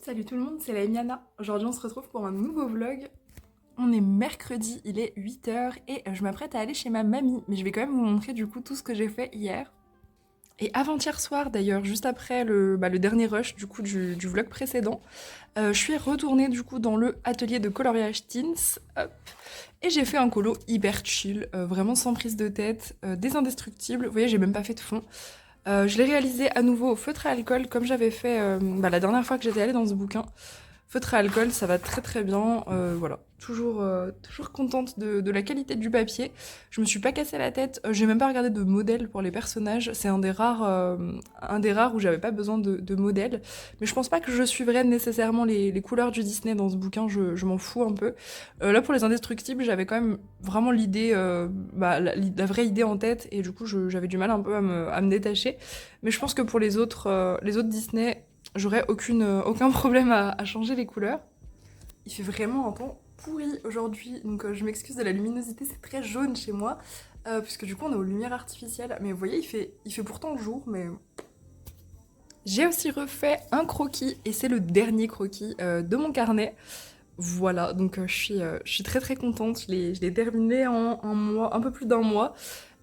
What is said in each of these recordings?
Salut tout le monde, c'est la Emiana. Aujourd'hui on se retrouve pour un nouveau vlog. On est mercredi, il est 8h et je m'apprête à aller chez ma mamie. Mais je vais quand même vous montrer du coup tout ce que j'ai fait hier. Et avant-hier soir d'ailleurs, juste après le dernier rush du vlog précédent, je suis retournée du coup dans le atelier de coloriage Teens. Hop. Et j'ai fait un colo hyper chill, vraiment sans prise de tête, des indestructibles. Vous voyez, j'ai même pas fait de fond. Je l'ai réalisé à nouveau au feutre à alcool comme j'avais fait la dernière fois que j'étais allée dans ce bouquin. Feutre à alcool, ça va très très bien. Voilà, toujours contente de la qualité du papier. Je me suis pas cassé la tête. J'ai même pas regardé de modèle pour les personnages. C'est un des rares où j'avais pas besoin de modèle. Mais je pense pas que je suivrais nécessairement les couleurs du Disney dans ce bouquin. Je m'en fous un peu. Là pour les indestructibles, j'avais quand même vraiment l'idée, la vraie idée en tête, et du coup j'avais du mal un peu à me détacher. Mais je pense que pour les autres Disney, j'aurais aucun problème à changer les couleurs. Il fait vraiment un temps pourri aujourd'hui, donc je m'excuse de la luminosité, c'est très jaune chez moi, puisque du coup on est aux lumières artificielles. Mais vous voyez, il fait pourtant jour, mais... J'ai aussi refait un croquis, et c'est le dernier croquis de mon carnet. Voilà, donc je suis très très contente, je l'ai terminé en un mois, un peu plus d'un mois.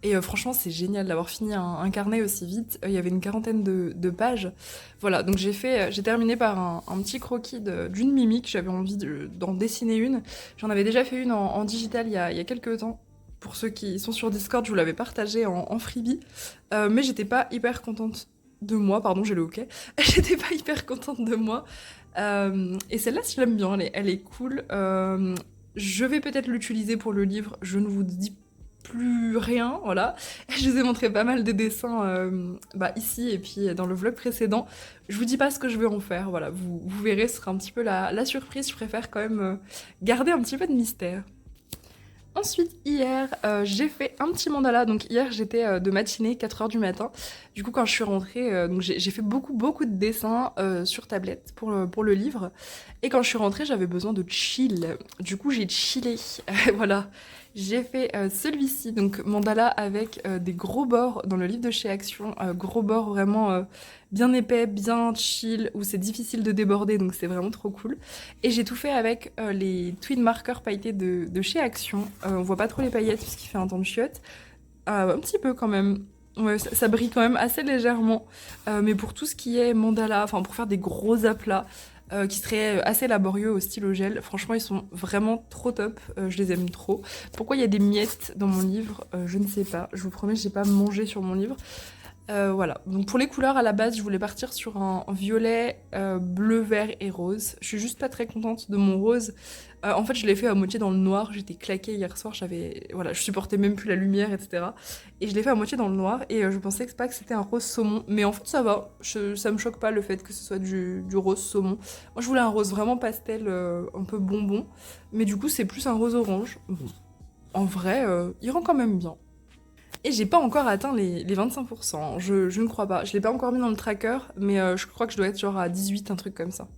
Et franchement, c'est génial d'avoir fini un carnet aussi vite. Il y avait une quarantaine de pages. Voilà, donc j'ai terminé par un petit croquis d'une mimique. J'avais envie d'en dessiner une. J'en avais déjà fait une en digital il y a quelques temps. Pour ceux qui sont sur Discord, je vous l'avais partagé en freebie. Mais j'étais pas hyper contente de moi. Pardon, j'ai le hoquet. J'étais pas hyper contente de moi. Et celle-là, je l'aime bien. Elle est cool. Je vais peut-être l'utiliser pour le livre. Je ne vous dis plus rien, voilà. Je vous ai montré pas mal de dessins ici et puis dans le vlog précédent. Je vous dis pas ce que je vais en faire, voilà. Vous verrez, ce sera un petit peu la surprise. Je préfère quand même garder un petit peu de mystère. Ensuite, hier, j'ai fait un petit mandala. Donc hier, j'étais de matinée, 4h du matin. Du coup, quand je suis rentrée, donc j'ai fait beaucoup de dessins sur tablette pour le livre. Et quand je suis rentrée, j'avais besoin de chill. Du coup, j'ai chillé. Voilà. J'ai fait celui-ci, donc mandala avec des gros bords dans le livre de chez Action. Gros bords vraiment bien épais, bien chill, où c'est difficile de déborder, donc c'est vraiment trop cool. Et j'ai tout fait avec les twin markers pailletés de chez Action. On voit pas trop les paillettes puisqu'il fait un temps de chiottes. Un petit peu quand même. Ouais, ça brille quand même assez légèrement. Mais pour tout ce qui est mandala, enfin pour faire des gros aplats, qui seraient assez laborieux au stylo gel, franchement ils sont vraiment trop top. Je les aime trop. Pourquoi il y a des miettes dans mon livre, je ne sais pas. Je vous promets, j'ai pas mangé sur mon livre. Voilà, donc pour les couleurs à la base, je voulais partir sur un violet, bleu, vert et rose. Je suis juste pas très contente de mon rose. En fait, je l'ai fait à moitié dans le noir, j'étais claquée hier soir, voilà, je supportais même plus la lumière, etc. Et je l'ai fait à moitié dans le noir, et je pensais pas que c'était un rose saumon. Mais en fait, ça va, ça me choque pas le fait que ce soit du rose saumon. Moi, je voulais un rose vraiment pastel, un peu bonbon. Mais du coup, c'est plus un rose orange. Bon, en vrai, il rend quand même bien. Et j'ai pas encore atteint les 25%, je ne crois pas. Je l'ai pas encore mis dans le tracker, mais je crois que je dois être genre à 18, un truc comme ça.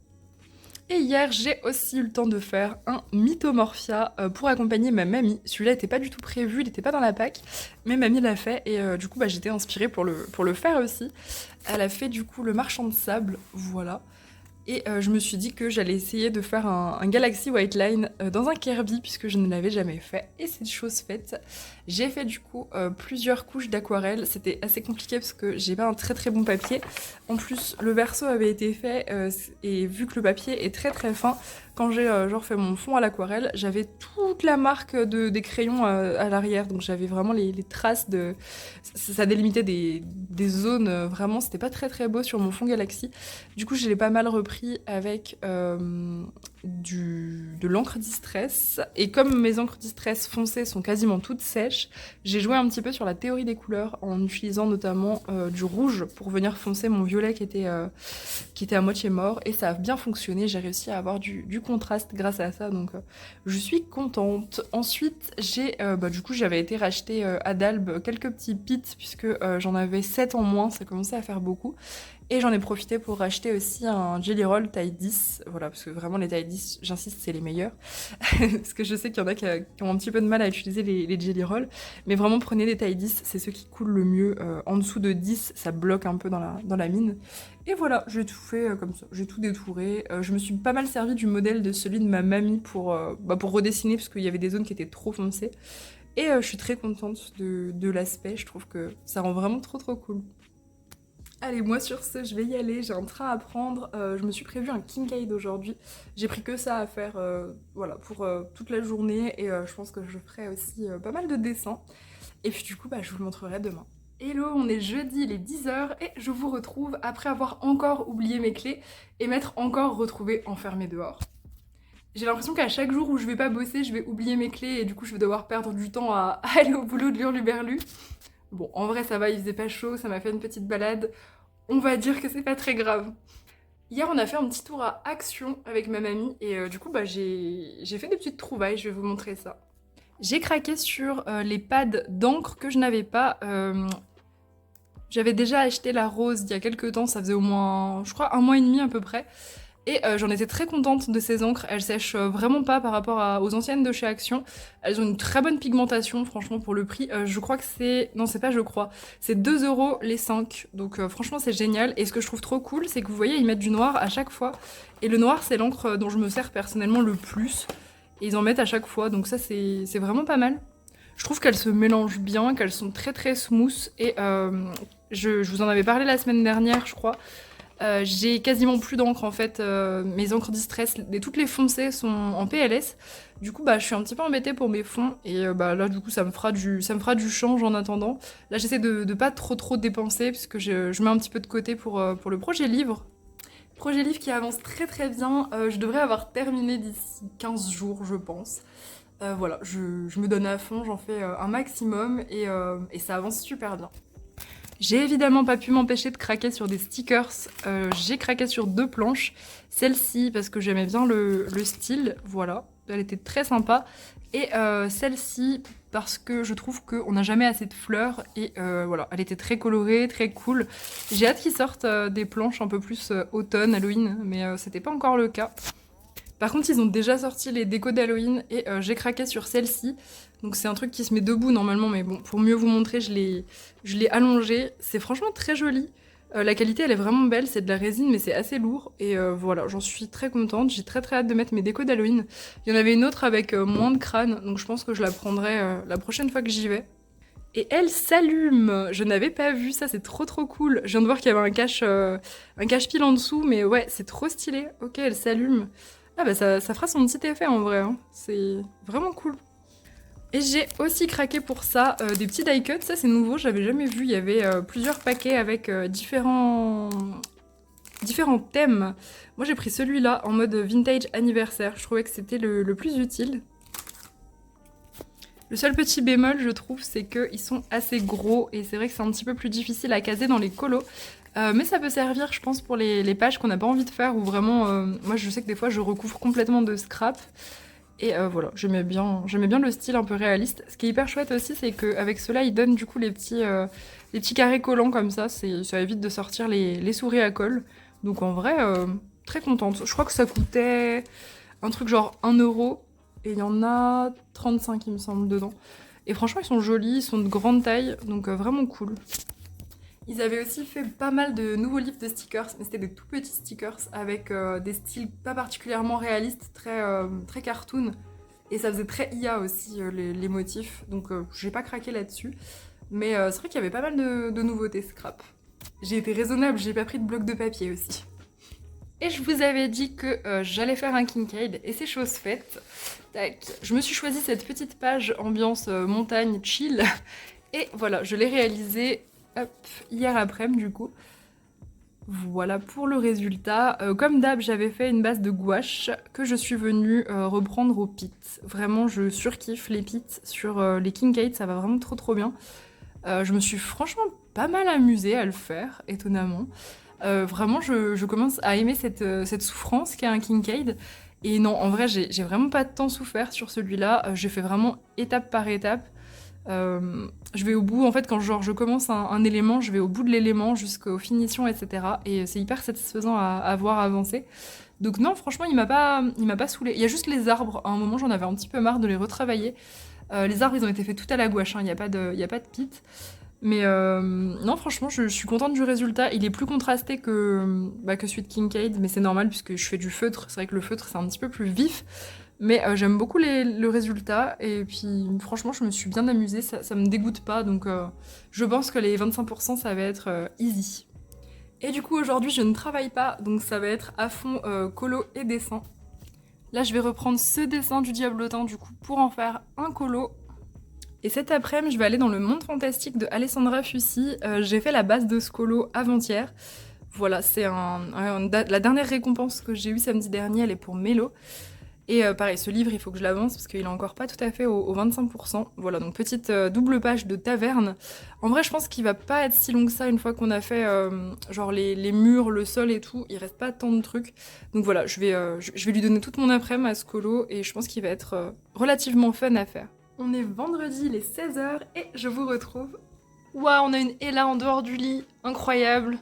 Et hier, j'ai aussi eu le temps de faire un Mythomorphia pour accompagner ma mamie. Celui-là était pas du tout prévu, il était pas dans la pack, mais mamie l'a fait, et du coup j'étais inspirée pour le faire aussi. Elle a fait du coup le marchand de sable, voilà. Et je me suis dit que j'allais essayer de faire un Galaxy White Line dans un Kirby, puisque je ne l'avais jamais fait, et c'est chose faite. J'ai fait du coup plusieurs couches d'aquarelle. C'était assez compliqué parce que j'ai pas un très très bon papier. En plus, le verso avait été fait, et vu que le papier est très très fin, quand j'ai genre fait mon fond à l'aquarelle, j'avais toute la marque des crayons à l'arrière, donc j'avais vraiment les traces de... Ça délimitait des zones, vraiment, c'était pas très très beau sur mon fond Galaxy. Du coup, je l'ai pas mal repris avec de l'encre distress. Et comme mes encres distress foncées sont quasiment toutes sèches, j'ai joué un petit peu sur la théorie des couleurs en utilisant notamment du rouge pour venir foncer mon violet qui était à moitié mort. Et ça a bien fonctionné, j'ai réussi à avoir du contraste grâce à ça, donc je suis contente. Ensuite, du coup, j'avais été racheter à Dalb quelques petits pits puisque j'en avais 7 en moins, ça commençait à faire beaucoup. Et j'en ai profité pour acheter aussi un Jelly Roll taille 10, voilà, parce que vraiment les tailles 10, j'insiste, c'est les meilleurs. Parce que je sais qu'il y en a qui ont un petit peu de mal à utiliser les Jelly Rolls, mais vraiment prenez des tailles 10, c'est ceux qui coulent le mieux. En dessous de 10, ça bloque un peu dans la mine. Et voilà, j'ai tout fait comme ça, j'ai tout détouré. Je me suis pas mal servi du modèle de celui de ma mamie pour redessiner, parce qu'il y avait des zones qui étaient trop foncées. Et je suis très contente de l'aspect, je trouve que ça rend vraiment trop cool. Allez, moi sur ce, je vais y aller, j'ai un train à prendre. Je me suis prévu un Kincaid aujourd'hui. J'ai pris que ça à faire voilà, pour toute la journée et je pense que je ferai aussi pas mal de dessins. Et puis du coup, je vous le montrerai demain. Hello, on est jeudi, il est 10h et je vous retrouve après avoir encore oublié mes clés et m'être encore retrouvée enfermée dehors. J'ai l'impression qu'à chaque jour où je vais pas bosser, je vais oublier mes clés et du coup je vais devoir perdre du temps à aller au boulot de l'hurluberlu. Bon, en vrai ça va, il faisait pas chaud, ça m'a fait une petite balade. On va dire que c'est pas très grave. Hier, on a fait un petit tour à Action avec ma mamie et du coup, j'ai fait des petites trouvailles, je vais vous montrer ça. J'ai craqué sur les pads d'encre que je n'avais pas. J'avais déjà acheté la rose il y a quelques temps, ça faisait au moins, je crois, un mois et demi à peu près. Et j'en étais très contente de ces encres, elles sèchent vraiment pas par rapport aux anciennes de chez Action. Elles ont une très bonne pigmentation, franchement, pour le prix. Je crois que c'est... Non, c'est pas je crois. C'est 2 € les 5. Donc franchement, c'est génial. Et ce que je trouve trop cool, c'est que vous voyez, ils mettent du noir à chaque fois. Et le noir, c'est l'encre dont je me sers personnellement le plus. Et ils en mettent à chaque fois, donc ça, c'est vraiment pas mal. Je trouve qu'elles se mélangent bien, qu'elles sont très smooth. Et je vous en avais parlé la semaine dernière, je crois. J'ai quasiment plus d'encre en fait, mes encres distress, toutes les foncées sont en PLS. Du coup je suis un petit peu embêtée pour mes fonds et là du coup ça me fera du change en attendant. Là j'essaie de pas trop dépenser puisque je mets un petit peu de côté pour le projet livre. Projet livre qui avance très bien, je devrais avoir terminé d'ici 15 jours je pense. Voilà, je me donne à fond, j'en fais un maximum et ça avance super bien. J'ai évidemment pas pu m'empêcher de craquer sur des stickers, j'ai craqué sur 2 planches, celle-ci parce que j'aimais bien le style, voilà, elle était très sympa, et celle-ci parce que je trouve qu'on n'a jamais assez de fleurs, et voilà, elle était très colorée, très cool. J'ai hâte qu'ils sortent des planches un peu plus automne, Halloween, mais c'était pas encore le cas. Par contre, ils ont déjà sorti les décos d'Halloween et j'ai craqué sur celle-ci. Donc c'est un truc qui se met debout normalement, mais bon, pour mieux vous montrer, je l'ai allongé. C'est franchement très joli. La qualité, elle est vraiment belle, c'est de la résine, mais c'est assez lourd. Et voilà, j'en suis très contente. J'ai très hâte de mettre mes décos d'Halloween. Il y en avait une autre avec moins de crâne, donc je pense que je la prendrai la prochaine fois que j'y vais. Et elle s'allume. Je n'avais pas vu ça, c'est trop cool. Je viens de voir qu'il y avait un cache-pile en dessous, mais ouais, c'est trop stylé. Ok, elle s'allume. Ah ça fera son petit effet en vrai, hein. C'est vraiment cool. Et j'ai aussi craqué pour ça, des petits die cuts, ça c'est nouveau, j'avais jamais vu, il y avait plusieurs paquets avec différents thèmes. Moi j'ai pris celui-là en mode vintage anniversaire, je trouvais que c'était le plus utile. Le seul petit bémol, je trouve, c'est qu'ils sont assez gros et c'est vrai que c'est un petit peu plus difficile à caser dans les colos. Mais ça peut servir, je pense, pour les pages qu'on n'a pas envie de faire ou vraiment... moi, je sais que des fois, je recouvre complètement de scrap. Et voilà, j'aimais bien le style un peu réaliste. Ce qui est hyper chouette aussi, c'est qu'avec cela, ils donnent du coup les petits carrés collants comme ça. Ça évite de sortir les souris à colle. Donc en vrai, très contente. Je crois que ça coûtait un truc genre 1 €. Et il y en a 35, il me semble, dedans. Et franchement, ils sont jolis, ils sont de grande taille, donc vraiment cool. Ils avaient aussi fait pas mal de nouveaux livres de stickers, mais c'était des tout petits stickers avec des styles pas particulièrement réalistes, très cartoon. Et ça faisait très IA aussi, les motifs, donc j'ai pas craqué là-dessus. Mais c'est vrai qu'il y avait pas mal de nouveautés scrap. J'ai été raisonnable, j'ai pas pris de bloc de papier aussi. Et je vous avais dit que j'allais faire un Kincaid, et c'est chose faite. Tac. Je me suis choisi cette petite page ambiance montagne chill, et voilà, je l'ai réalisée hier après-midi du coup. Voilà pour le résultat. Comme d'hab, j'avais fait une base de gouache que je suis venue reprendre au pit. Vraiment, je surkiffe les pits sur les Kincaid, ça va vraiment trop bien. Je me suis franchement pas mal amusée à le faire, étonnamment. Vraiment, je commence à aimer cette souffrance qu'est un Kincaid. Et non, en vrai, j'ai vraiment pas tant souffert sur celui-là. J'ai fait vraiment étape par étape. Je vais au bout, en fait, quand genre je commence un élément, je vais au bout de l'élément jusqu'aux finitions, etc. Et c'est hyper satisfaisant à voir avancer. Donc non, franchement, il m'a pas saoulé. Il y a juste les arbres. À un moment, j'en avais un petit peu marre de les retravailler. Les arbres, ils ont été faits tout à la gouache, hein. Il y a pas de pit. Mais non, franchement, je suis contente du résultat. Il est plus contrasté que celui de Kincaid, mais c'est normal puisque je fais du feutre. C'est vrai que le feutre, c'est un petit peu plus vif. Mais j'aime beaucoup le résultat. Et puis, franchement, je me suis bien amusée. Ça me dégoûte pas. Donc, je pense que les 25%, ça va être easy. Et du coup, aujourd'hui, je ne travaille pas. Donc, ça va être à fond colo et dessin. Là, je vais reprendre ce dessin du diablotin, du coup, pour en faire un colo. Et cet après-midi, je vais aller dans le monde fantastique de Alessandra Fussi. J'ai fait la base de ce colo avant-hier. Voilà, c'est la dernière récompense que j'ai eue samedi dernier, elle est pour Mélo. Et pareil, ce livre, il faut que je l'avance parce qu'il est encore pas tout à fait au 25%. Voilà, donc petite double page de taverne. En vrai, je pense qu'il va pas être si long que ça une fois qu'on a fait genre les murs, le sol et tout. Il reste pas tant de trucs. Donc voilà, je vais lui donner toute mon après-midi à ce colo et je pense qu'il va être relativement fun à faire. On est vendredi, il est 16h et je vous retrouve. Waouh, on a une Ella en dehors du lit. Incroyable.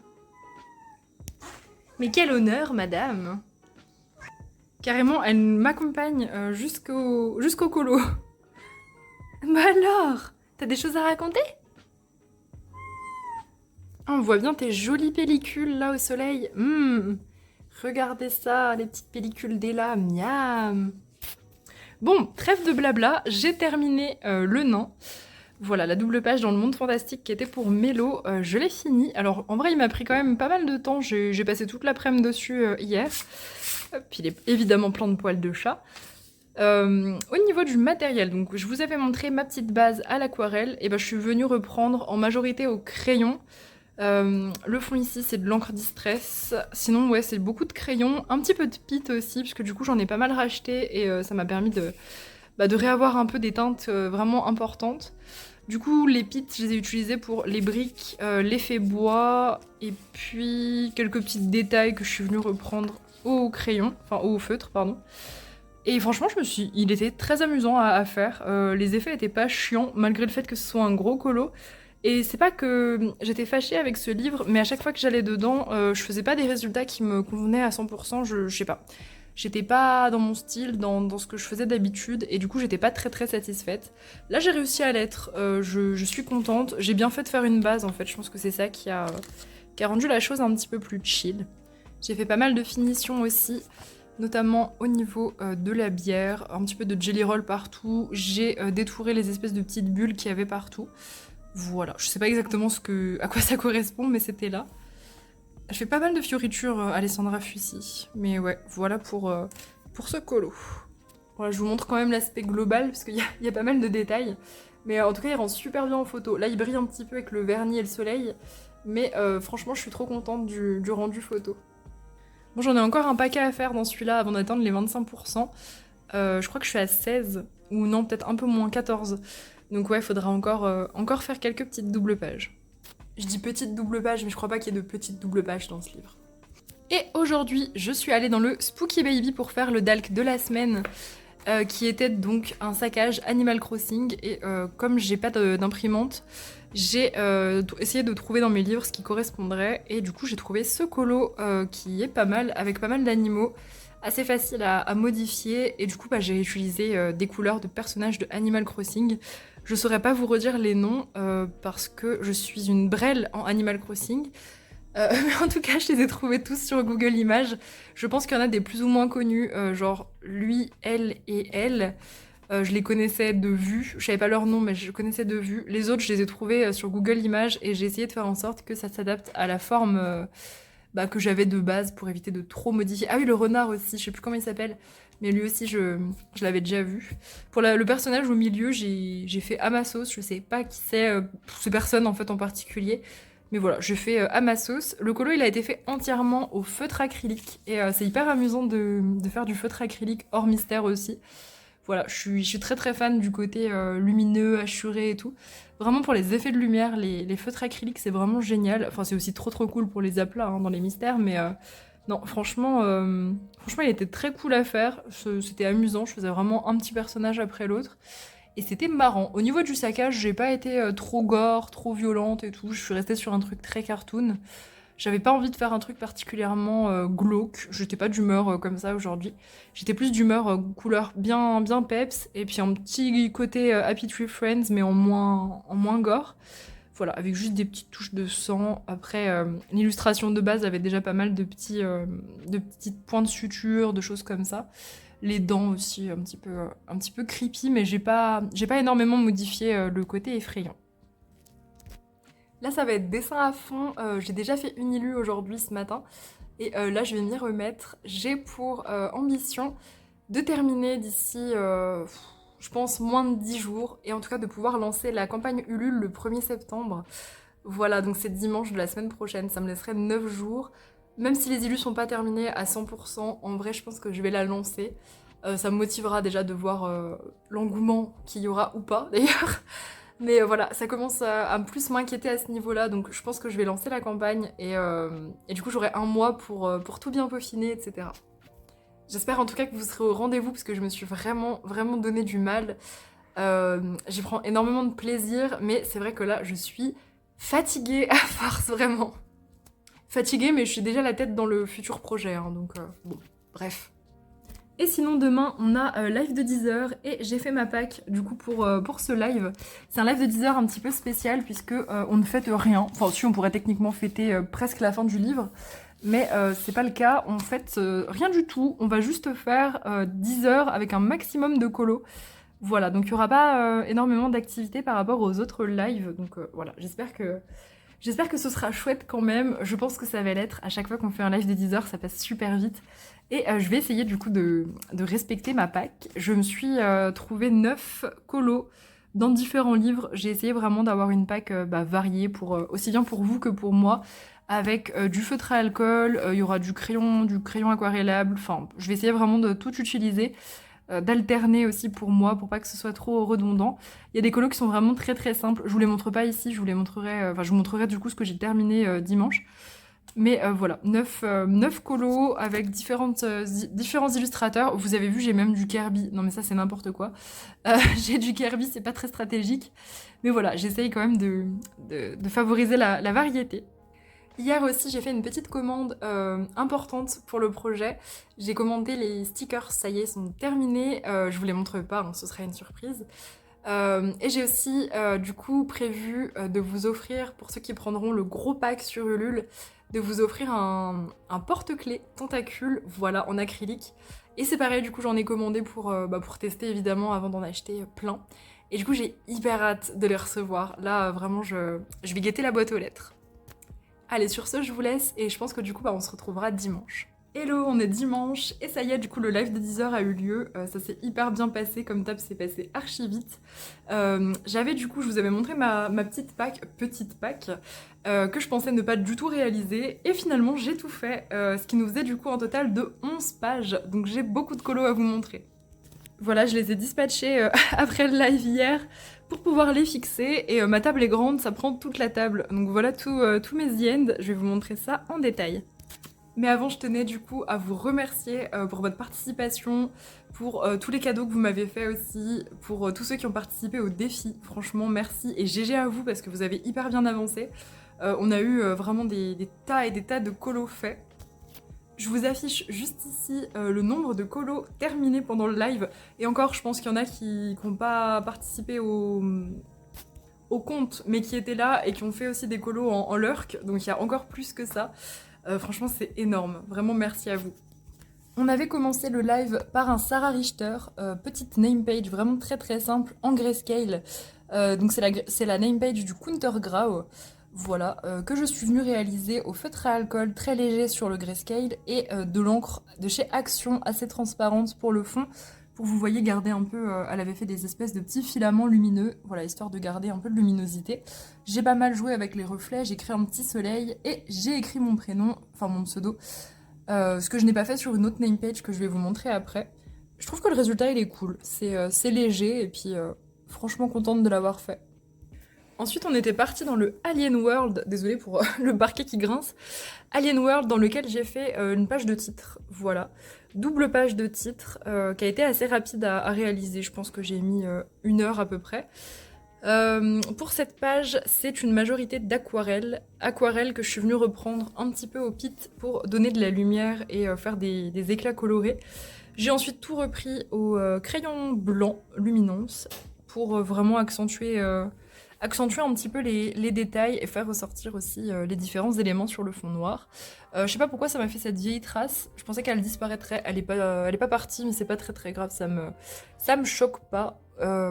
Mais quel honneur, madame. Carrément, elle m'accompagne jusqu'au colo. Bah alors, t'as des choses à raconter? On voit bien tes jolies pellicules là au soleil. Regardez ça, les petites pellicules d'Ella, miam. Bon, trêve de blabla, j'ai terminé le nain. Voilà, la double page dans le monde fantastique qui était pour Mélo, je l'ai fini. Alors, en vrai, il m'a pris quand même pas mal de temps. J'ai passé toute l'après-midi dessus hier. Puis il est évidemment plein de poils de chat. Au niveau du matériel, donc je vous avais montré ma petite base à l'aquarelle, et ben je suis venue reprendre en majorité au crayon. Le fond ici c'est de l'encre distress, sinon ouais c'est beaucoup de crayons, un petit peu de pit aussi, puisque du coup j'en ai pas mal racheté et ça m'a permis de réavoir un peu des teintes vraiment importantes. Du coup les pits je les ai utilisés pour les briques, l'effet bois, et puis quelques petits détails que je suis venue reprendre au crayon, enfin au feutre pardon. Et franchement, il était très amusant à faire. Les effets étaient pas chiants, malgré le fait que ce soit un gros colo. Et c'est pas que j'étais fâchée avec ce livre, mais à chaque fois que j'allais dedans, je faisais pas des résultats qui me convenaient à 100%, je sais pas. J'étais pas dans mon style, dans ce que je faisais d'habitude, et du coup j'étais pas très très satisfaite. Là j'ai réussi à l'être, je suis contente, j'ai bien fait de faire une base en fait, je pense que c'est ça qui a rendu la chose un petit peu plus chill. J'ai fait pas mal de finitions aussi, notamment au niveau de la bière, un petit peu de jelly roll partout, j'ai détouré les espèces de petites bulles qu'il y avait partout. Voilà, je sais pas exactement à quoi ça correspond, mais c'était là. Je fais pas mal de fioritures Alessandra Fussi, mais ouais, voilà pour ce colo. Voilà, je vous montre quand même l'aspect global, parce qu'il y a pas mal de détails, mais en tout cas il rend super bien en photo. Là il brille un petit peu avec le vernis et le soleil, mais franchement je suis trop contente du rendu photo. Bon, j'en ai encore un paquet à faire dans celui-là avant d'atteindre les 25%. Je crois que je suis à 16, ou non, peut-être un peu moins, 14. Donc ouais, il faudra encore faire quelques petites doubles pages. Je dis petites doubles pages, mais je crois pas qu'il y ait de petites doubles pages dans ce livre. Et aujourd'hui, je suis allée dans le Spooky Baby pour faire le Dalk de la semaine, qui était donc un saccage Animal Crossing. Et comme j'ai pas d'imprimante, j'ai essayé de trouver dans mes livres ce qui correspondrait, et du coup j'ai trouvé ce colo qui est pas mal, avec pas mal d'animaux, assez facile à modifier, et du coup j'ai utilisé des couleurs de personnages de Animal Crossing. Je saurais pas vous redire les noms parce que je suis une brêle en Animal Crossing, mais en tout cas je les ai trouvés tous sur Google Images. Je pense qu'il y en a des plus ou moins connus, genre lui, elle et elle. Je les connaissais de vue, je savais pas leur nom mais je connaissais de vue. Les autres je les ai trouvés sur Google Images et j'ai essayé de faire en sorte que ça s'adapte à la forme que j'avais de base pour éviter de trop modifier. Ah oui, le renard aussi, je sais plus comment il s'appelle, mais lui aussi je l'avais déjà vu. Pour le personnage au milieu, j'ai fait à ma sauce, je sais pas qui c'est ces personnes en fait en particulier. Mais voilà, je fais à ma sauce. Le colo, il a été fait entièrement au feutre acrylique. Et c'est hyper amusant de faire du feutre acrylique hors mystère aussi. Voilà, je suis très très fan du côté lumineux, assuré et tout. Vraiment pour les effets de lumière, les feutres acryliques c'est vraiment génial. Enfin c'est aussi trop trop cool pour les aplats hein, dans les mystères, mais non franchement il était très cool à faire. C'était amusant, je faisais vraiment un petit personnage après l'autre. et c'était marrant. Au niveau du saccage, j'ai pas été trop gore, trop violente et tout, je suis restée sur un truc très cartoon. J'avais pas envie de faire un truc particulièrement glauque, j'étais pas d'humeur comme ça aujourd'hui. J'étais plus d'humeur couleur bien, bien peps, et puis un petit côté Happy Tree Friends, mais en moins gore. Voilà, avec juste des petites touches de sang. Après, l'illustration de base avait déjà pas mal de petites points de suture, de choses comme ça. Les dents aussi, un petit peu creepy, mais j'ai pas énormément modifié le côté effrayant. Là, ça va être dessin à fond. J'ai déjà fait une illue aujourd'hui, ce matin. Et là, je vais m'y remettre. J'ai pour ambition de terminer d'ici, je pense, moins de 10 jours. Et en tout cas, de pouvoir lancer la campagne Ulule le 1er septembre. Voilà, donc c'est dimanche de la semaine prochaine. Ça me laisserait 9 jours. Même si les illus sont pas terminés à 100%, en vrai, je pense que je vais la lancer. Ça me motivera déjà de voir l'engouement qu'il y aura ou pas, d'ailleurs. Mais voilà, ça commence à plus m'inquiéter à ce niveau-là, donc je pense que je vais lancer la campagne et du coup j'aurai un mois pour tout bien peaufiner, etc. J'espère en tout cas que vous serez au rendez-vous parce que je me suis vraiment, vraiment donné du mal. J'y prends énormément de plaisir, mais c'est vrai que là je suis fatiguée à force, vraiment. Fatiguée, mais je suis déjà la tête dans le futur projet, hein, donc bon, bref. Et sinon demain on a live de 10h et j'ai fait ma pack du coup pour ce live. C'est un live de 10h un petit peu spécial puisque on ne fête rien. Enfin si on pourrait techniquement fêter presque la fin du livre. Mais c'est pas le cas, on fête rien du tout. On va juste faire 10 heures avec un maximum de colo. Voilà, donc il n'y aura pas énormément d'activités par rapport aux autres lives. Donc voilà, j'espère que ce sera chouette quand même. Je pense que ça va l'être. À chaque fois qu'on fait un live de 10 heures, ça passe super vite. Et je vais essayer du coup de respecter ma pack. Je me suis trouvé 9 colos dans différents livres. J'ai essayé vraiment d'avoir une pack variée, aussi bien pour vous que pour moi, avec du feutre à alcool, il y aura du crayon aquarellable. Enfin, je vais essayer vraiment de tout utiliser, d'alterner aussi pour moi, pour pas que ce soit trop redondant. Il y a des colos qui sont vraiment très très simples. Je vous les montre pas ici, je vous montrerai du coup ce que j'ai terminé dimanche. Mais voilà, 9 colos avec différents illustrateurs. Vous avez vu, j'ai même du Kirby. Non mais ça c'est n'importe quoi. J'ai du Kirby, c'est pas très stratégique. Mais voilà, j'essaye quand même de favoriser la variété. Hier aussi, j'ai fait une petite commande importante pour le projet. J'ai commandé les stickers, ça y est, sont terminés. Je vous les montre pas, hein, ce sera une surprise. Et j'ai aussi du coup prévu de vous offrir, pour ceux qui prendront le gros pack sur Ulule, de vous offrir un porte-clés tentacule, voilà, en acrylique. Et c'est pareil, du coup j'en ai commandé pour tester évidemment avant d'en acheter plein. Et du coup j'ai hyper hâte de les recevoir. Là vraiment je vais guetter la boîte aux lettres. Allez, sur ce je vous laisse et je pense que du coup on se retrouvera dimanche. Hello, on est dimanche et ça y est, du coup le live de 10h a eu lieu, ça s'est hyper bien passé, comme d'hab c'est passé archi vite. J'avais du coup, je vous avais montré ma petite pack, que je pensais ne pas du tout réaliser et finalement j'ai tout fait, ce qui nous faisait du coup un total de 11 pages, donc j'ai beaucoup de colos à vous montrer. Voilà, je les ai dispatchés après le live hier pour pouvoir les fixer et ma table est grande, ça prend toute la table, donc voilà tous mes the-end, je vais vous montrer ça en détail. Mais avant, je tenais du coup à vous remercier pour votre participation, pour tous les cadeaux que vous m'avez fait aussi, pour tous ceux qui ont participé au défi. Franchement, merci et GG à vous parce que vous avez hyper bien avancé. On a eu vraiment des tas et des tas de colos faits. Je vous affiche juste ici le nombre de colos terminés pendant le live. Et encore, je pense qu'il y en a qui n'ont pas participé au compte, mais qui étaient là et qui ont fait aussi des colos en lurk. Donc il y a encore plus que ça. Franchement, c'est énorme. Vraiment, merci à vous. On avait commencé le live par un Sarah Richter, petite name page vraiment très très simple en grayscale. Donc c'est la name page du Kuntergrau, voilà, que je suis venue réaliser au feutre à alcool très léger sur le grayscale et de l'encre de chez Action assez transparente pour le fond. Pour que vous voyez garder un peu, elle avait fait des espèces de petits filaments lumineux, voilà, histoire de garder un peu de luminosité. J'ai pas mal joué avec les reflets, j'ai créé un petit soleil et j'ai écrit mon prénom, enfin mon pseudo, ce que je n'ai pas fait sur une autre name page que je vais vous montrer après. Je trouve que le résultat il est cool, c'est léger et puis franchement contente de l'avoir fait. Ensuite, on était parti dans le Alien World, désolée pour le parquet qui grince, Alien World dans lequel j'ai fait une page de titre, voilà. double page de titre qui a été assez rapide à réaliser. Je pense que j'ai mis 1 heure à peu près. Pour cette page, c'est une majorité d'aquarelles. Aquarelles que je suis venue reprendre un petit peu au pit pour donner de la lumière et faire des éclats colorés. J'ai ensuite tout repris au crayon blanc Luminance pour vraiment accentuer un petit peu les détails et faire ressortir aussi les différents éléments sur le fond noir. Je sais pas pourquoi ça m'a fait cette vieille trace, je pensais qu'elle disparaîtrait, elle est pas partie mais c'est pas très très grave, ça me choque pas.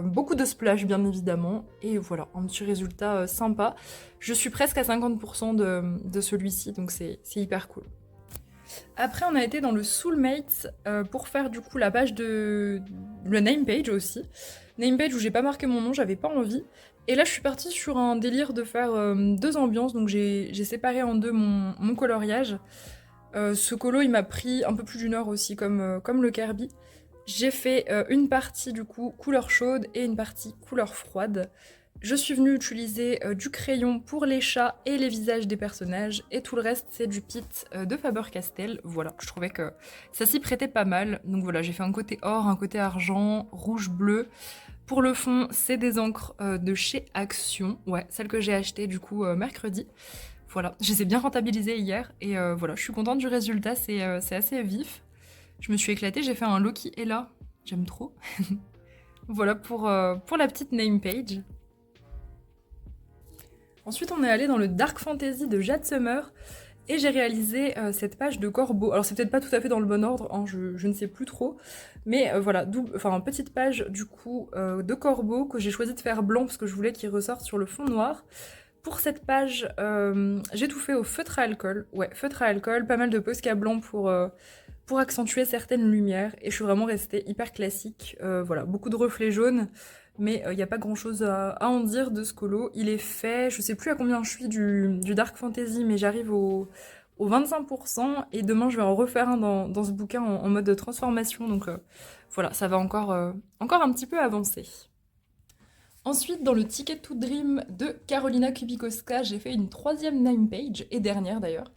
Beaucoup de splash bien évidemment, et voilà, un petit résultat sympa. Je suis presque à 50% de celui-ci, donc c'est hyper cool. Après, on a été dans le Soulmates pour faire du coup la page de le name page aussi. Name page où j'ai pas marqué mon nom, j'avais pas envie. Et là, je suis partie sur un délire de faire 2 ambiances, donc j'ai séparé en deux mon coloriage. Ce colo, il m'a pris un peu plus d'1 heure aussi, comme le Kirby. J'ai fait une partie du coup couleur chaude et une partie couleur froide. Je suis venue utiliser du crayon pour les chats et les visages des personnages, et tout le reste c'est du pit de Faber-Castell. Voilà, je trouvais que ça s'y prêtait pas mal. Donc voilà, j'ai fait un côté or, un côté argent, rouge, bleu. Pour le fond, c'est des encres de chez Action, ouais, celles que j'ai achetées du coup mercredi. Voilà, je les ai bien rentabilisées hier, et voilà, je suis contente du résultat, c'est assez vif. Je me suis éclatée, j'ai fait un Loki Ella, j'aime trop. Voilà pour la petite name page. Ensuite, on est allé dans le Dark Fantasy de Jade Summer et j'ai réalisé cette page de corbeau. Alors, c'est peut-être pas tout à fait dans le bon ordre, hein, je ne sais plus trop, mais voilà, petite page du coup de corbeau que j'ai choisi de faire blanc parce que je voulais qu'il ressorte sur le fond noir. Pour cette page, j'ai tout fait au feutre à alcool. Ouais, feutre à alcool, pas mal de Posca blanc pour accentuer certaines lumières, et je suis vraiment restée hyper classique. Voilà, beaucoup de reflets jaunes, mais il n'y a pas grand chose à en dire de ce colo. Il est fait, je sais plus à combien je suis du Dark Fantasy, mais j'arrive au 25%, et demain je vais en refaire un dans ce bouquin en mode de transformation, donc voilà, ça va encore un petit peu avancer. Ensuite, dans le Ticket to Dream de Carolina Kubikowska, j'ai fait une 3e name page, et dernière d'ailleurs.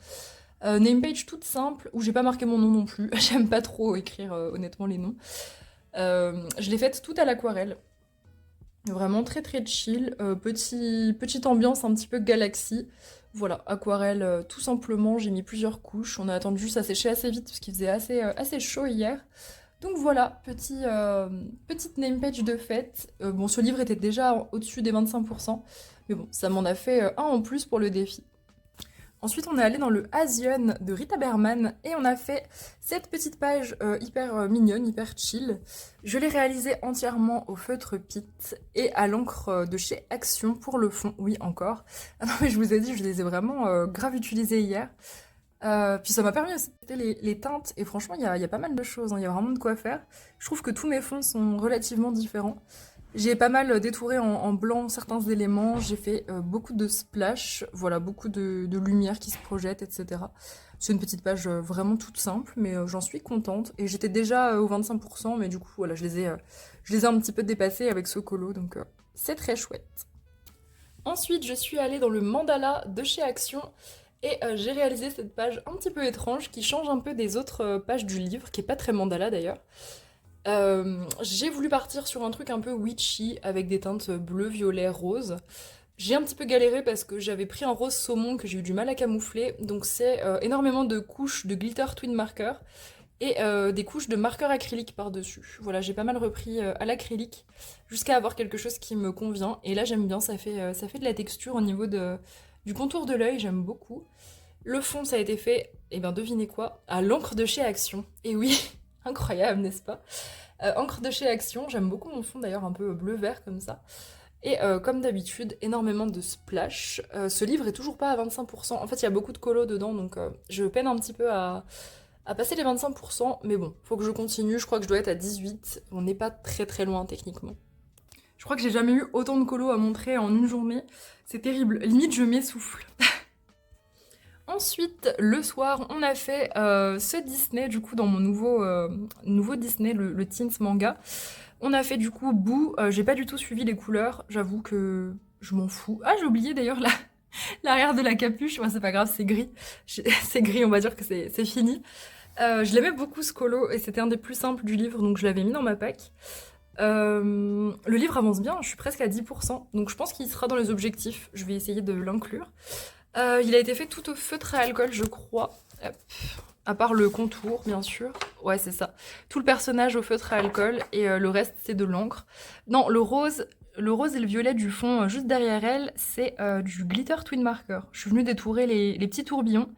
Name page toute simple, où j'ai pas marqué mon nom non plus, j'aime pas trop écrire honnêtement les noms. Je l'ai faite toute à l'aquarelle. Vraiment très très chill, petite ambiance un petit peu galaxie. Voilà, aquarelle tout simplement, j'ai mis plusieurs couches, on a attendu juste à sécher assez vite parce qu'il faisait assez chaud hier. Donc voilà, petite name page de fête. Bon, ce livre était déjà au-dessus des 25%, mais bon, ça m'en a fait un en plus pour le défi. Ensuite, on est allé dans le Asian de Rita Berman et on a fait cette petite page hyper mignonne, hyper chill. Je l'ai réalisée entièrement au feutre Pit et à l'encre de chez Action pour le fond. Oui, encore. Ah non, mais je vous ai dit, je les ai vraiment grave utilisées hier. Puis ça m'a permis aussi de tester les teintes, et franchement, il y a pas mal de choses, hein, il y a vraiment de quoi faire. Je trouve que tous mes fonds sont relativement différents. J'ai pas mal détouré en blanc certains éléments, j'ai fait beaucoup de splash, voilà, beaucoup de lumière qui se projette, etc. C'est une petite page vraiment toute simple, mais j'en suis contente. Et j'étais déjà au 25%, mais du coup, voilà, je les ai un petit peu dépassés avec ce colo, donc c'est très chouette. Ensuite, je suis allée dans le mandala de chez Action, et j'ai réalisé cette page un petit peu étrange qui change un peu des autres pages du livre, qui est pas très mandala d'ailleurs. J'ai voulu partir sur un truc un peu witchy avec des teintes bleu, violet, rose. J'ai un petit peu galéré parce que j'avais pris un rose saumon que j'ai eu du mal à camoufler, donc c'est énormément de couches de glitter twin marker et des couches de marqueur acrylique par-dessus. Voilà, j'ai pas mal repris à l'acrylique jusqu'à avoir quelque chose qui me convient, et là j'aime bien, ça fait de la texture au niveau du contour de l'œil, j'aime beaucoup. Le fond, ça a été fait, et bien devinez quoi, à l'encre de chez Action. Et oui, incroyable, n'est-ce pas? Encre de chez Action, j'aime beaucoup mon fond d'ailleurs un peu bleu-vert comme ça. Et comme d'habitude, énormément de splash. Ce livre est toujours pas à 25%. En fait, il y a beaucoup de colos dedans, donc je peine un petit peu à passer les 25%. Mais bon, faut que je continue. Je crois que je dois être à 18. On n'est pas très très loin techniquement. Je crois que j'ai jamais eu autant de colos à montrer en une journée. C'est terrible. Limite, je m'essouffle. Ensuite, le soir, on a fait ce Disney, du coup, dans mon nouveau Disney, le Teens Manga. On a fait, du coup, Boo. J'ai pas du tout suivi les couleurs, j'avoue que je m'en fous. Ah, j'ai oublié d'ailleurs l'arrière de la capuche. Moi, c'est pas grave, c'est gris. C'est gris, on va dire que c'est fini. Je l'aimais beaucoup ce colo et c'était un des plus simples du livre, donc je l'avais mis dans ma pack. Le livre avance bien, je suis presque à 10%, donc je pense qu'il sera dans les objectifs. Je vais essayer de l'inclure. Il a été fait tout au feutre à alcool, je crois. Hop. À part le contour, bien sûr. Ouais, c'est ça. Tout le personnage au feutre à alcool et le reste, c'est de l'encre. Non, le rose et le violet du fond, juste derrière elle, c'est du glitter twin marker. Je suis venue détourer les petits tourbillons.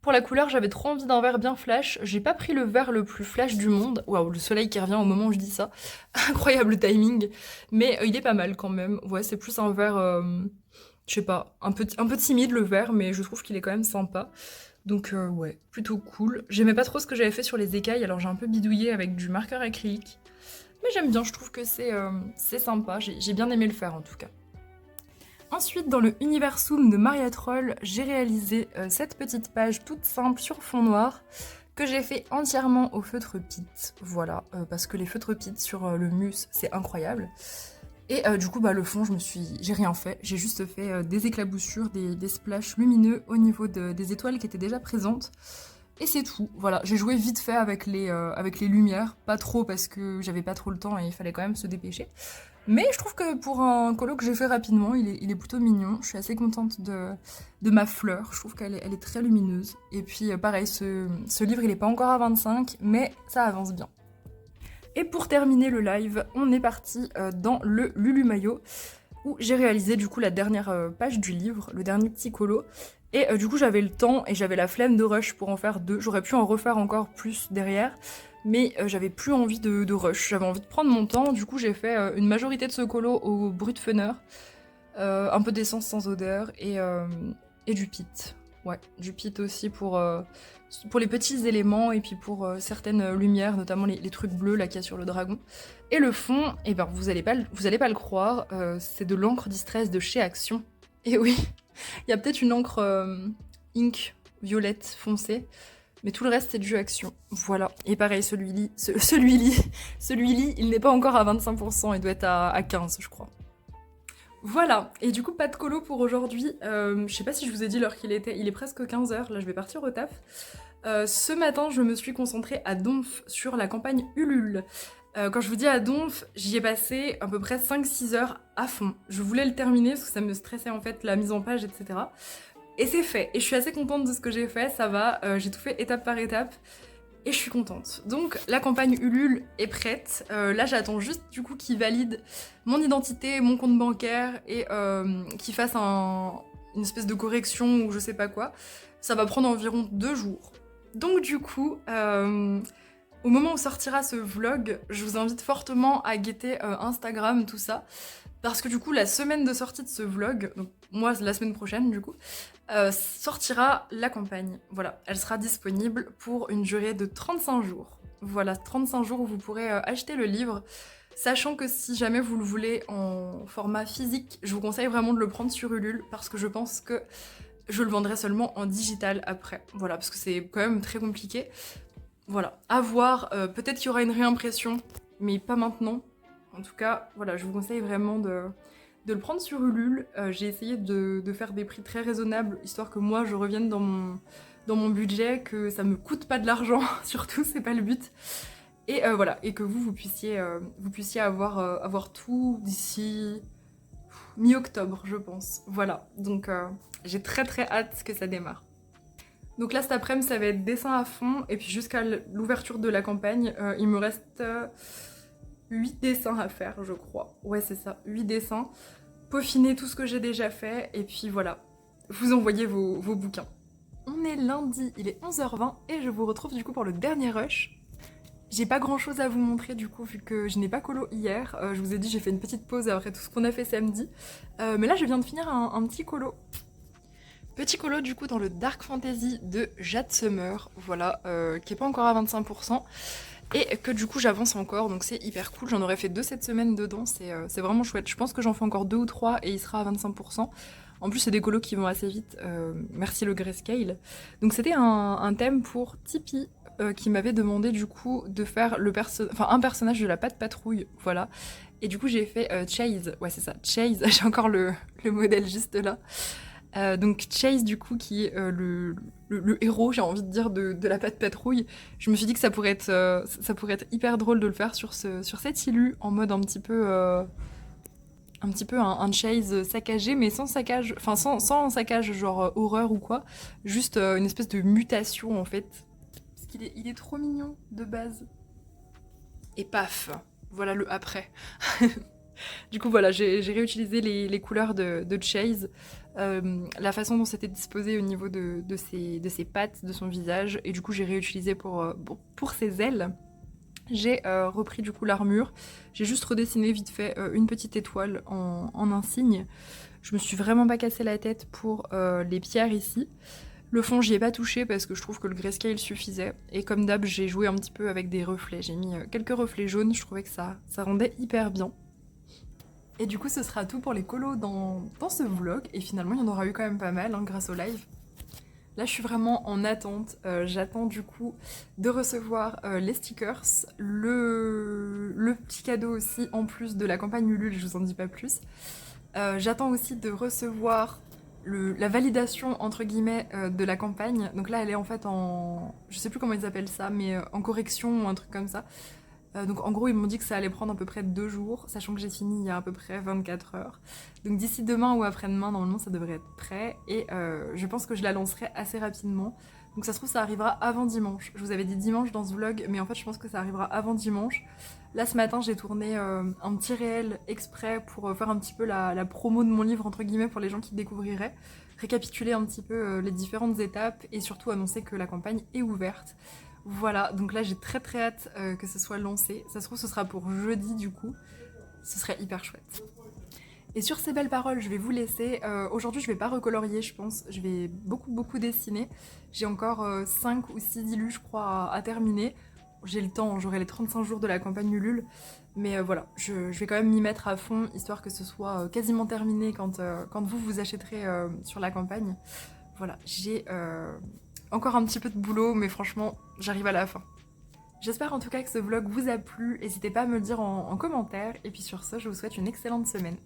Pour la couleur, j'avais trop envie d'un vert bien flash. J'ai pas pris le vert le plus flash du monde. Waouh, le soleil qui revient au moment où je dis ça. Incroyable timing. Mais il est pas mal quand même. Ouais, c'est plus un vert, je sais pas, un peu timide le vert, mais je trouve qu'il est quand même sympa. Donc ouais, plutôt cool. J'aimais pas trop ce que j'avais fait sur les écailles, alors j'ai un peu bidouillé avec du marqueur acrylique. Mais j'aime bien, je trouve que c'est sympa. J'ai bien aimé le faire en tout cas. Ensuite, dans le Universum de Maria Troll, j'ai réalisé cette petite page toute simple sur fond noir que j'ai fait entièrement au feutre Pitt. Voilà, parce que les feutres Pitt sur le mus, c'est incroyable. Et du coup, le fond, j'ai rien fait. J'ai juste fait des éclaboussures, des splashes lumineux au niveau des étoiles qui étaient déjà présentes. Et c'est tout. Voilà, j'ai joué vite fait avec les lumières. Pas trop parce que j'avais pas trop le temps et il fallait quand même se dépêcher. Mais je trouve que pour un colo que j'ai fait rapidement, il est plutôt mignon. Je suis assez contente de ma fleur. Je trouve qu'elle est très lumineuse. Et puis pareil, ce livre, il est pas encore à 25, mais ça avance bien. Et pour terminer le live, on est parti dans le Lulu Mayo, où j'ai réalisé du coup la dernière page du livre, le dernier petit colo. Et du coup j'avais le temps et j'avais la flemme de rush pour en faire 2. J'aurais pu en refaire encore plus derrière, mais j'avais plus envie de rush. J'avais envie de prendre mon temps, du coup j'ai fait une majorité de ce colo au brut funner, un peu d'essence sans odeur et du pit. Ouais, du pit aussi pour les petits éléments et puis pour certaines lumières, notamment les trucs bleus là qu'il y a sur le dragon. Et le fond, eh ben, vous allez pas le croire, c'est de l'encre Distress de chez Action. Et oui, il y a peut-être une encre ink violette foncée, mais tout le reste c'est du Action. Voilà. Et pareil, celui-là, il n'est pas encore à 25%, il doit être à 15 je crois. Voilà, et du coup pas de colo pour aujourd'hui. Je sais pas si je vous ai dit l'heure qu'il était, il est presque 15h, là je vais partir au taf. Ce matin je me suis concentrée à donf sur la campagne Ulule. Quand je vous dis à donf, j'y ai passé à peu près 5-6 heures à fond. Je voulais le terminer parce que ça me stressait en fait la mise en page, etc. Et c'est fait, et je suis assez contente de ce que j'ai fait, ça va, j'ai tout fait étape par étape. Et je suis contente. Donc la campagne Ulule est prête. Là j'attends juste du coup qu'il valide mon identité, mon compte bancaire et qu'il fasse une espèce de correction ou je sais pas quoi. Ça va prendre environ 2 jours. Donc du coup, au moment où sortira ce vlog, je vous invite fortement à guetter Instagram, tout ça. Parce que du coup, la semaine de sortie de ce vlog, donc moi la semaine prochaine du coup, sortira la campagne. Voilà, elle sera disponible pour une durée de 35 jours. Voilà, 35 jours où vous pourrez acheter le livre. Sachant que si jamais vous le voulez en format physique, je vous conseille vraiment de le prendre sur Ulule parce que je pense que je le vendrai seulement en digital après. Voilà, parce que c'est quand même très compliqué. Voilà, à voir, peut-être qu'il y aura une réimpression, mais pas maintenant. En tout cas, voilà, je vous conseille vraiment de le prendre sur Ulule. J'ai essayé de faire des prix très raisonnables, histoire que moi je revienne dans mon budget, que ça me coûte pas de l'argent, surtout, c'est pas le but. Et voilà, et que vous puissiez avoir tout d'ici mi-octobre, je pense. Voilà, donc j'ai très très hâte que ça démarre. Donc là, cet après-midi, ça va être dessin à fond, et puis jusqu'à l'ouverture de la campagne, il me reste 8 dessins à faire, je crois. Ouais, c'est ça, 8 dessins. Peaufiner tout ce que j'ai déjà fait, et puis voilà, vous envoyez vos bouquins. On est lundi, il est 11h20, et je vous retrouve du coup pour le dernier rush. J'ai pas grand chose à vous montrer du coup, vu que je n'ai pas colo hier. Je vous ai dit, j'ai fait une petite pause après tout ce qu'on a fait samedi. Mais là, je viens de finir un petit colo. Petit colo du coup dans le Dark Fantasy de Jade Summer, voilà, qui est pas encore à 25%, et que du coup j'avance encore, donc c'est hyper cool. J'en aurais fait 2 cette semaine dedans, c'est vraiment chouette. Je pense que j'en fais encore 2 ou 3 et il sera à 25%. En plus c'est des colos qui vont assez vite, merci le Grayscale. Donc c'était un thème pour Tipeee, qui m'avait demandé du coup de faire un personnage de la Patte Patrouille, voilà. Et du coup j'ai fait Chase, ouais c'est ça, Chase, j'ai encore le modèle juste là. Donc Chase du coup qui est le héros, j'ai envie de dire, de la Pat' Patrouille. Je me suis dit que ça pourrait être hyper drôle de le faire sur cet ilu en mode un petit peu un Chase saccagé, mais sans saccage, enfin sans saccage genre horreur ou quoi, juste une espèce de mutation en fait. Parce il est trop mignon de base. Et paf, voilà le après. Du coup, voilà, j'ai réutilisé les couleurs de Chase, la façon dont c'était disposé au niveau de ses pattes, de son visage, et du coup, j'ai réutilisé pour ses ailes. J'ai repris du coup l'armure, j'ai juste redessiné vite fait une petite étoile en un signe. Je me suis vraiment pas cassé la tête pour les pierres ici. Le fond, j'y ai pas touché parce que je trouve que le grayscale suffisait. Et comme d'hab, j'ai joué un petit peu avec des reflets. J'ai mis quelques reflets jaunes, je trouvais que ça rendait hyper bien. Et du coup, ce sera tout pour les colos dans ce vlog. Et finalement, il y en aura eu quand même pas mal grâce au live. Là, je suis vraiment en attente. J'attends du coup de recevoir les stickers, le petit cadeau aussi en plus de la campagne Ulule, je vous en dis pas plus. J'attends aussi de recevoir la validation entre guillemets de la campagne. Donc là, elle est en fait je sais plus comment ils appellent ça, mais en correction ou un truc comme ça. Donc en gros, ils m'ont dit que ça allait prendre à peu près 2 jours, sachant que j'ai fini il y a à peu près 24 heures. Donc d'ici demain ou après-demain, normalement, ça devrait être prêt. Et je pense que je la lancerai assez rapidement. Donc ça se trouve, ça arrivera avant dimanche. Je vous avais dit dimanche dans ce vlog, mais en fait, je pense que ça arrivera avant dimanche. Là, ce matin, j'ai tourné un petit réel exprès pour faire un petit peu la promo de mon livre, entre guillemets, pour les gens qui découvriraient. Récapituler un petit peu les différentes étapes et surtout annoncer que la campagne est ouverte. Voilà, donc là j'ai très très hâte que ce soit lancé. Ça se trouve ce sera pour jeudi du coup. Ce serait hyper chouette. Et sur ces belles paroles, je vais vous laisser. Aujourd'hui je vais pas recolorier je pense. Je vais beaucoup dessiner. J'ai encore 5 ou 6 illus je crois à terminer. J'ai le temps, j'aurai les 35 jours de la campagne Ulule. Mais voilà, je vais quand même m'y mettre à fond, histoire que ce soit quasiment terminé quand vous achèterez sur la campagne. Voilà, j'ai encore un petit peu de boulot, mais franchement, j'arrive à la fin. J'espère en tout cas que ce vlog vous a plu, n'hésitez pas à me le dire en commentaire, et puis sur ce, je vous souhaite une excellente semaine.